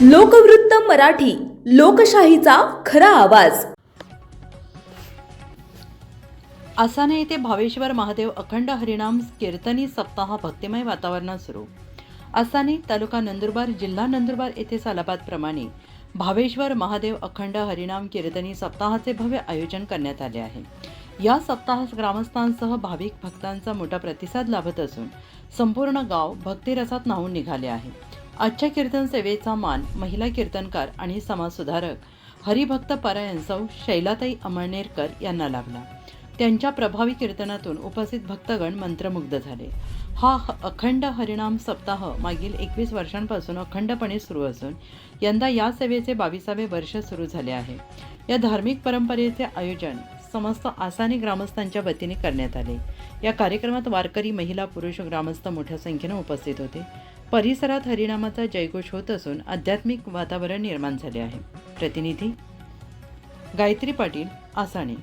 लोकवृत्त मराठी, लोकशाहीचा खरा आवाज। आसाने येथे भावेश्वर महादेव अखंड हरिनाम कीर्तनी सप्ताह भक्तिमय वातावरणात सुरू। आसाने तालुका नंदुरबार जिल्हा नंदुरबार येथे सालाबादप्रमाणे भावेश्वर महादेव अखंड हरिनाम कीर्तनी सप्ताहाचे भव्य आयोजन करण्यात आले आहे। या सप्ताहास ग्रामस्थांसह भाविक भक्तांचा मोठा प्रतिसाद लाभत असून संपूर्ण गाव भक्तिरसात न्हाऊन निघाले आहे। आजच्या कीर्तन सेवेचा मान महिला कीर्तनकार आणि समाजसुधारक हरिभक्त परायण सौ शैलाताई अमळनेरकर यांना लाभला। त्यांच्या प्रभावी कीर्तनातून उपस्थित भक्तगण मंत्रमुग्ध झाले। हा अखंड हरिनाम सप्ताह मागील 21 वर्षांपासून अखंडपणे सुरू असून यंदा या सेवेचे 22वे वर्ष सुरू झाले आहे। या धार्मिक परंपरेचे आयोजन समस्त आसानी ग्रामस्थांच्या वतीने करण्यात आले। या कार्यक्रमात वारकरी, महिला, पुरुष ग्रामस्थ मोठ्या संख्येने उपस्थित होते। परिसरात हरिनामाचा जयघोष होत असून आध्यात्मिक वातावरण निर्माण झाले आहे। प्रतिनिधी गायत्री पाटील, आसाने।